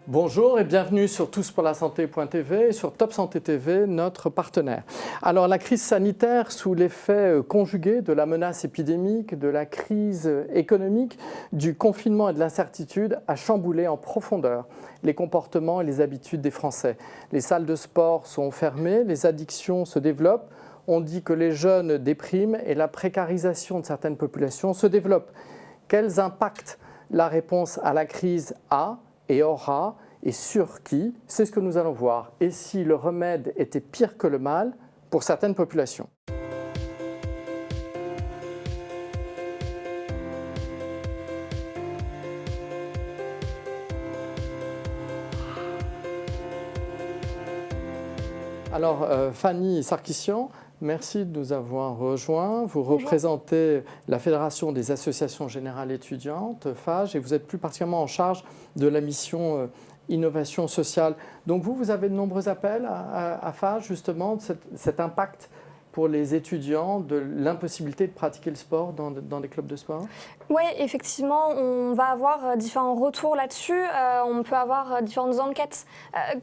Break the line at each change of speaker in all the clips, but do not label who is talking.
Bonjour et bienvenue sur tousporlasanté.tv et sur Top Santé TV, notre partenaire. Alors la crise sanitaire, sous l'effet conjugué de la menace épidémique, de la crise économique, du confinement et de l'incertitude, a chamboulé en profondeur les comportements et les habitudes des Français. Les salles de sport sont fermées, les addictions se développent, on dit que les jeunes dépriment et la précarisation de certaines populations se développe. Quels impacts la réponse à la crise a et aura, et sur qui? C'est ce que nous allons voir. Et si le remède était pire que le mal pour certaines populations? Alors, Fanny Sarkissian, merci de nous avoir rejoints. Vous représentez la Fédération des associations générales étudiantes, FAGE, et vous êtes plus particulièrement en charge de la mission innovation sociale. Donc vous avez de nombreux appels à FAGE, justement, cet impact pour les étudiants de l'impossibilité de pratiquer le sport dans des clubs de sport?
Oui, effectivement, on va avoir différents retours là-dessus. On peut avoir différentes enquêtes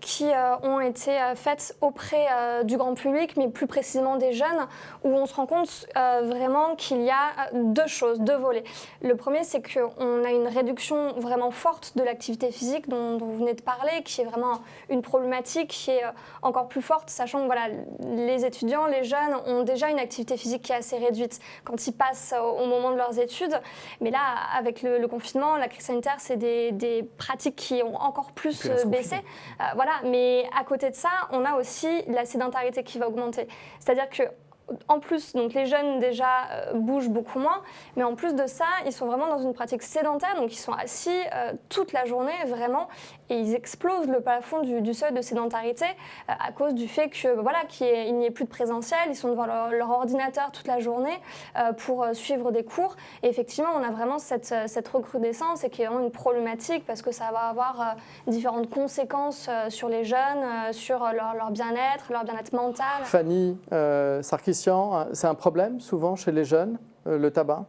qui ont été faites auprès du grand public, mais plus précisément des jeunes, où on se rend compte vraiment qu'il y a deux volets. Le premier, c'est qu'on a une réduction vraiment forte de l'activité physique dont vous venez de parler, qui est vraiment une problématique qui est encore plus forte, sachant que voilà, les étudiants, les jeunes ont déjà une activité physique qui est assez réduite quand ils passent au moment de leurs études. Mais là, avec le confinement, la crise sanitaire, c'est des pratiques qui ont encore plus baissé. Voilà. Mais à côté de ça, on a aussi la sédentarité qui va augmenter. C'est-à-dire que en plus, donc les jeunes déjà bougent beaucoup moins, mais en plus de ça, ils sont vraiment dans une pratique sédentaire, donc ils sont assis toute la journée vraiment, et ils explosent le plafond du seuil de sédentarité à cause du fait que voilà, qu'il n'y ait plus de présentiel, ils sont devant leur ordinateur toute la journée pour suivre des cours. Et effectivement, on a vraiment cette recrudescence et qui est vraiment une problématique parce que ça va avoir différentes conséquences sur les jeunes, sur leur bien-être mental.
Fanny Sarkissian, c'est un problème souvent chez les jeunes, le tabac?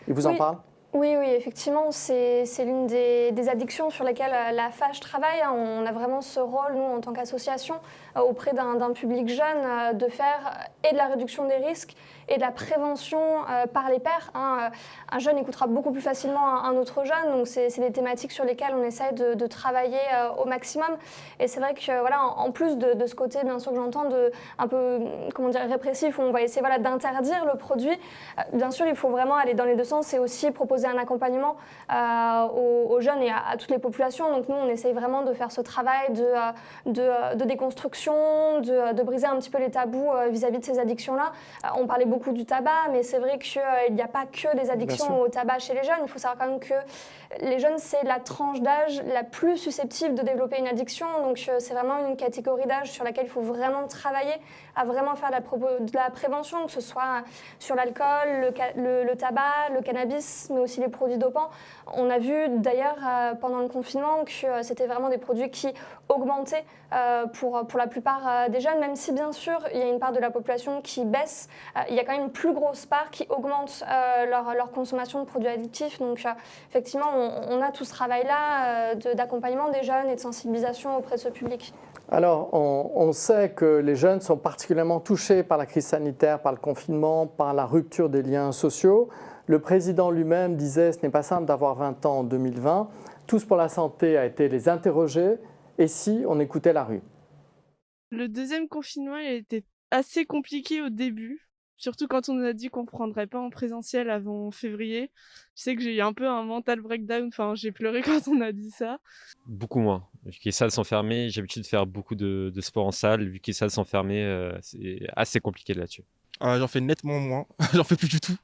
Ils vous en parlent?
Oui, effectivement, c'est l'une des addictions sur lesquelles la FAGE travaille. On a vraiment ce rôle, nous, en tant qu'association, auprès d'un public jeune, de faire et de la réduction des risques et de la prévention par les pairs. Un jeune écoutera beaucoup plus facilement un autre jeune, donc c'est des thématiques sur lesquelles on essaie de travailler au maximum. Et c'est vrai que, voilà, en plus de ce côté, bien sûr, que j'entends un peu, comment dire, répressif, où on va essayer d'interdire le produit, bien sûr, il faut vraiment aller dans les deux sens et aussi proposer un accompagnement aux jeunes et à toutes les populations. Donc nous, on essaye vraiment de faire ce travail de déconstruction, de briser un petit peu les tabous vis-à-vis de ces addictions-là. On parlait beaucoup du tabac, mais c'est vrai qu'il n'y a pas que des addictions au tabac chez les jeunes. Il faut savoir quand même que les jeunes, c'est la tranche d'âge la plus susceptible de développer une addiction. Donc c'est vraiment une catégorie d'âge sur laquelle il faut vraiment travailler, à vraiment faire de la prévention, que ce soit sur l'alcool, le tabac, le cannabis, mais aussi les produits dopants. On a vu d'ailleurs pendant le confinement que c'était vraiment des produits qui augmentaient pour la plupart des jeunes, même si bien sûr il y a une part de la population qui baisse, il y a quand même une plus grosse part qui augmente leur consommation de produits addictifs. Donc effectivement, on a tout ce travail-là d'accompagnement des jeunes et de sensibilisation auprès de ce public.
Alors, on sait que les jeunes sont particulièrement touchés par la crise sanitaire, par le confinement, par la rupture des liens sociaux. Le président lui-même disait « ce n'est pas simple d'avoir 20 ans en 2020 ». Tous pour la santé a été les interroger. Et si on écoutait la rue?
Le deuxième confinement, il a été assez compliqué au début, surtout quand on nous a dit qu'on ne prendrait pas en présentiel avant février. Je sais que j'ai eu un peu un mental breakdown, enfin j'ai pleuré quand on a dit ça.
Beaucoup moins. Vu que les salles sont fermées, j'ai l'habitude de faire beaucoup de sport en salle. Vu que les salles sont fermées, c'est assez compliqué là-dessus.
J'en fais nettement moins, j'en fais plus du tout.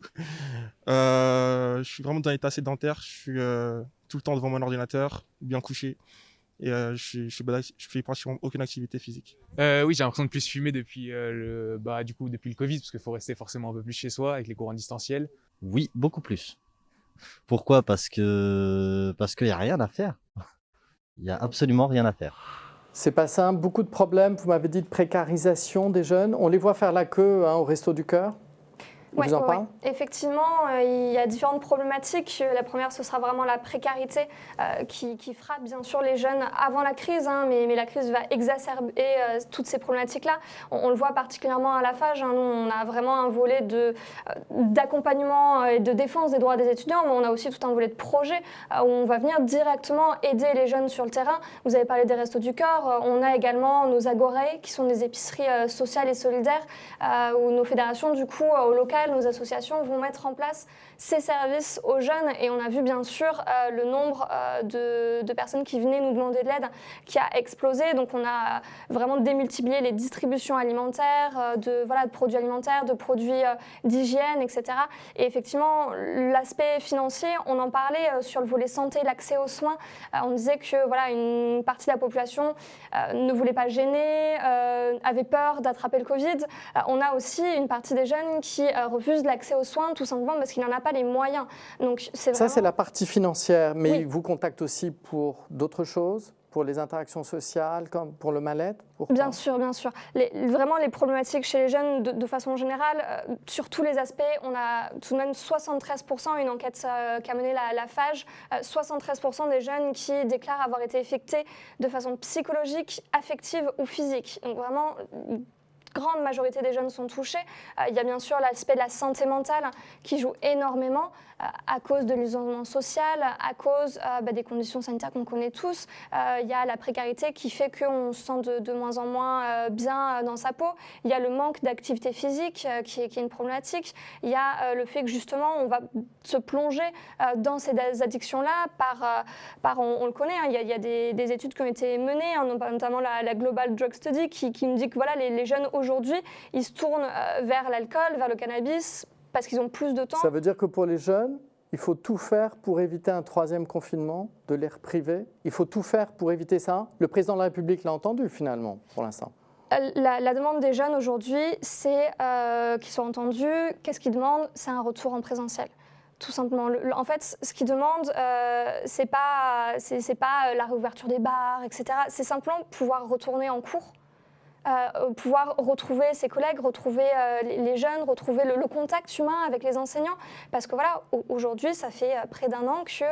Je suis vraiment dans un état sédentaire, je suis tout le temps devant mon ordinateur, bien couché. Et je fais pratiquement aucune activité physique.
Oui, j'ai l'impression de plus fumer depuis depuis le Covid, parce qu'il faut rester forcément un peu plus chez soi avec les cours en distanciel.
Oui, beaucoup plus. Pourquoi? Parce qu'il n'y a rien à faire. Il n'y a absolument rien à faire.
C'est pas simple, beaucoup de problèmes. Vous m'avez dit de précarisation des jeunes. On les voit faire la queue au Resto du Cœur? Il vous en parle?
Effectivement, il y a différentes problématiques. La première, ce sera vraiment la précarité qui frappe bien sûr les jeunes avant la crise, mais la crise va exacerber toutes ces problématiques-là. On le voit particulièrement à la FAGE. Nous, on a vraiment un volet d'accompagnement et de défense des droits des étudiants, mais on a aussi tout un volet de projet où on va venir directement aider les jeunes sur le terrain. Vous avez parlé des Restos du Cœur. On a également nos Agoré, qui sont des épiceries sociales et solidaires, où nos fédérations, du coup, au local, nos associations vont mettre en place ces services aux jeunes. Et on a vu bien sûr le nombre de personnes qui venaient nous demander de l'aide qui a explosé. Donc on a vraiment démultiplié les distributions alimentaires, de produits alimentaires, de produits d'hygiène, etc. Et effectivement, l'aspect financier, on en parlait sur le volet santé, l'accès aux soins. On disait que une partie de la population ne voulait pas gêner, avait peur d'attraper le Covid. On a aussi une partie des jeunes qui refusent l'accès aux soins tout simplement parce qu'il n'en a pas les moyens. Donc,
Ça, c'est la partie financière, mais
Oui.
ils vous contactent aussi pour d'autres choses, pour les interactions sociales, comme pour le mal-être? Pourquoi?
Bien sûr, bien sûr. Vraiment, les problématiques chez les jeunes, de façon générale, sur tous les aspects, on a tout de même 73%, une enquête qu'a menée la FAGE, 73% des jeunes qui déclarent avoir été affectés de façon psychologique, affective ou physique. Donc vraiment, grande majorité des jeunes sont touchés. Il y a bien sûr l'aspect de la santé mentale qui joue énormément à cause de l'isolement social, à cause des conditions sanitaires qu'on connaît tous. Il y a la précarité qui fait qu'on se sent de moins en moins bien dans sa peau. Il y a le manque d'activité physique qui est une problématique. Il y a le fait que justement on va se plonger dans ces addictions-là on le connaît, il y a des études qui ont été menées, notamment la Global Drug Study qui me dit que les jeunes aujourd'hui, ils se tournent vers l'alcool, vers le cannabis, parce qu'ils ont plus de temps.
Ça veut dire que pour les jeunes, il faut tout faire pour éviter un troisième confinement, de l'air privé. Il faut tout faire pour éviter ça. Le président de la République l'a entendu finalement, pour l'instant.
La demande des jeunes aujourd'hui, c'est qu'ils soient entendus. Qu'est-ce qu'ils demandent? C'est un retour en présentiel. Tout simplement. En fait, ce qu'ils demandent, c'est pas la réouverture des bars, etc. C'est simplement pouvoir retourner en cours. Pouvoir retrouver ses collègues, retrouver les jeunes, retrouver le contact humain avec les enseignants. Parce que aujourd'hui, ça fait près d'un an que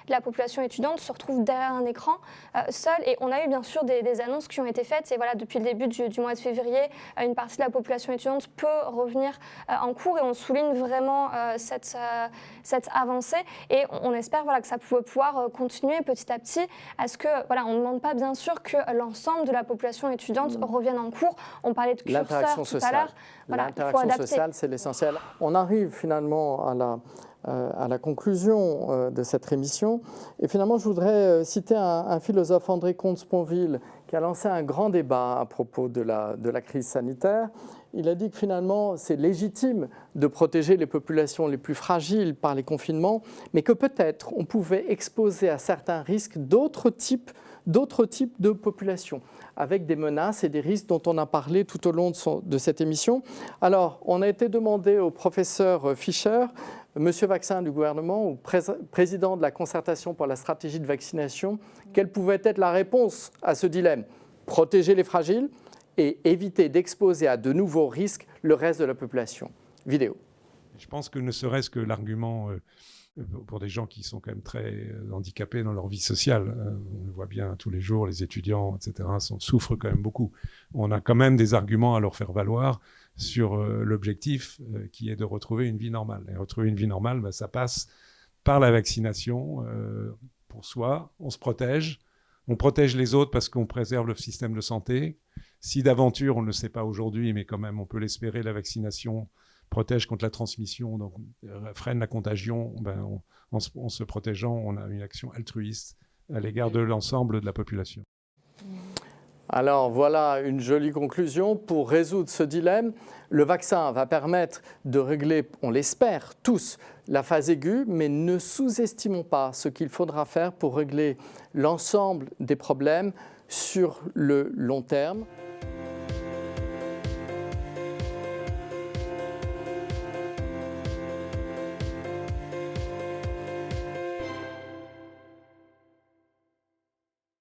la population étudiante se retrouve derrière un écran, seule. Et on a eu bien sûr des annonces qui ont été faites. Et depuis le début du mois de février, une partie de la population étudiante peut revenir en cours. Et on souligne vraiment cette avancée. Et on espère que ça peut pouvoir continuer petit à petit. À ce que, on ne demande pas bien sûr que l'ensemble de la population étudiante revienne en cours. On parlait de curseurs tout à l'heure.
L'interaction sociale, c'est l'essentiel. On arrive finalement à la conclusion de cette émission. Et finalement, je voudrais citer un philosophe, André Comte-Sponville, qui a lancé un grand débat à propos de la crise sanitaire. Il a dit que finalement, c'est légitime de protéger les populations les plus fragiles par les confinements, mais que peut-être on pouvait exposer à certains risques d'autres types de populations, avec des menaces et des risques dont on a parlé tout au long de cette émission. Alors, on a été demandé au professeur Fischer, monsieur vaccin du gouvernement, ou président de la concertation pour la stratégie de vaccination, quelle pouvait être la réponse à ce dilemme? Protéger les fragiles et éviter d'exposer à de nouveaux risques le reste de la population. Vidéo.
Je pense que ne serait-ce que l'argument pour des gens qui sont quand même très handicapés dans leur vie sociale, on le voit bien tous les jours, les étudiants, etc., souffrent quand même beaucoup. On a quand même des arguments à leur faire valoir sur l'objectif qui est de retrouver une vie normale. Et retrouver une vie normale, ça passe par la vaccination pour soi, on se protège. On protège les autres parce qu'on préserve le système de santé. Si d'aventure, on ne le sait pas aujourd'hui, mais quand même on peut l'espérer, la vaccination protège contre la transmission, donc freine la contagion, en se protégeant, on a une action altruiste à l'égard de l'ensemble de la population.
Alors voilà une jolie conclusion pour résoudre ce dilemme. Le vaccin va permettre de régler, on l'espère tous, la phase aiguë, mais ne sous-estimons pas ce qu'il faudra faire pour régler l'ensemble des problèmes sur le long terme.